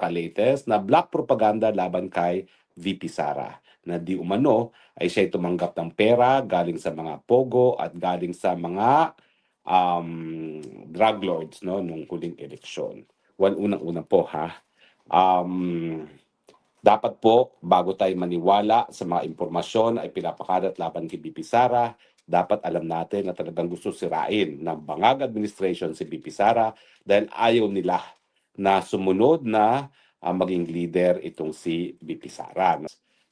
pinaka-latest na black propaganda laban kay VP Sara na di umano ay siya'y tumanggap ng pera galing sa mga pogo at galing sa mga drug lords, no, nung huling eleksyon. Well, unang-una po ha, dapat po bago tayo maniwala sa mga impormasyon ay pinapakalat laban kay VP Sara, dapat alam natin na talagang gusto sirain ng Bangag administration si VP Sara dahil ayaw nila na sumunod na maging leader itong si VP Sara.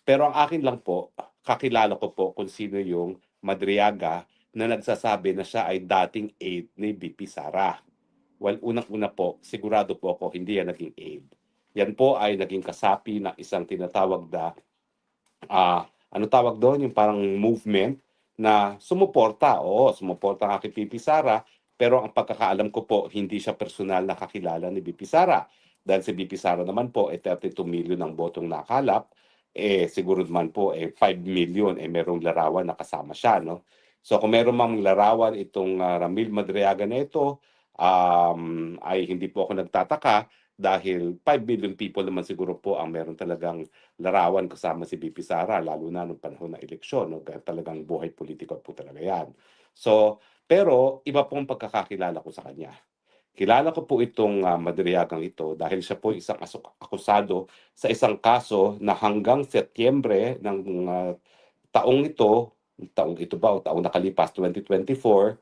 Pero ang akin lang po, kakilala ko po kung sino yung Madriaga na nagsasabi na siya ay dating aide ni VP Sara. Well, unang-una po, sigurado po ako hindi yan naging aide. Yan po ay naging kasapi ng isang tinatawag na, ano tawag doon, yung parang movement na sumuporta. Oo, sumuporta nga kay VP Sara, pero ang pagkakaalam ko po, hindi siya personal na kakilala ni VP Sara. Dahil si VP Sara naman po, 32 million ang botong nakalap, siguro naman po, 5 million, merong larawan na kasama siya, no? So kung meron mang larawan itong Ramil Madriaga na ito, ay hindi po ako nagtataka dahil 5 billion people naman siguro po ang meron talagang larawan kasama si VP Sara, lalo na nung panahon ng eleksyon, no? Talagang buhay politiko po talaga yan. So, pero iba pong pagkakakilala ko sa kanya. Kilala ko po itong Madriagang ito dahil siya po isang akusado sa isang kaso na hanggang Setyembre ng taong ito ba o taong nakalipas, 2024,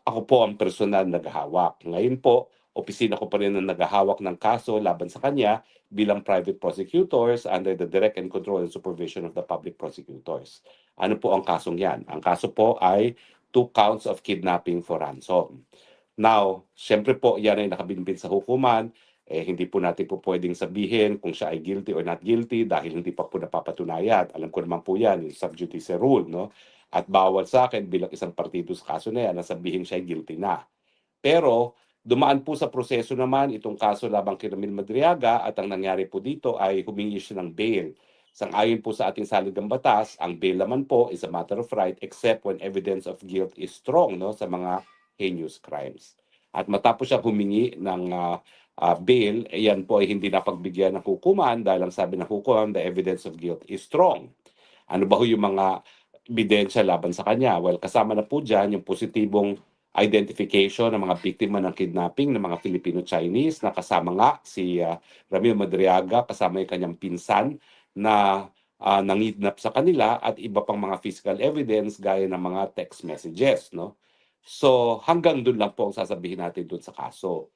ako po ang personal naghahawak. Ngayon po, opisina ko pa rin ang naghahawak ng kaso laban sa kanya bilang private prosecutors under the direct and control and supervision of the public prosecutors. Ano po ang kasong yan? Ang kaso po ay 2 counts of kidnapping for ransom. Now, siyempre po yan ay nakabinbin sa hukuman, hindi po natin po pwedeng sabihin kung siya ay guilty or not guilty dahil hindi pa po napapatunayan. Alam ko naman po yan, yung sub judice rule, no? At bawal sa akin bilang isang partido sa kaso na yan na sabihin siya ay guilty na. Pero dumaan po sa proseso naman itong kaso labang kay Ramil Madriaga at ang nangyari po dito ay humingi siya ng bail. Sang-ayon po sa ating saligang batas, ang bail naman po is a matter of right except when evidence of guilt is strong, no, sa mga heinous crimes. At matapos siya humingi ng bail, yan po ay hindi napagbigyan ng hukuman dahil ang sabi ng hukuman, the evidence of guilt is strong. Ano ba ho yung mga ebidensya laban sa kanya? Well, kasama na po dyan yung positibong identification ng mga biktima ng kidnapping ng mga Filipino-Chinese na kasama nga si Ramil Madriaga, kasama yung kanyang pinsan na nangidnap sa kanila at iba pang mga physical evidence gaya ng mga text messages, no? So hanggang doon lang po ang sasabihin natin doon sa kaso.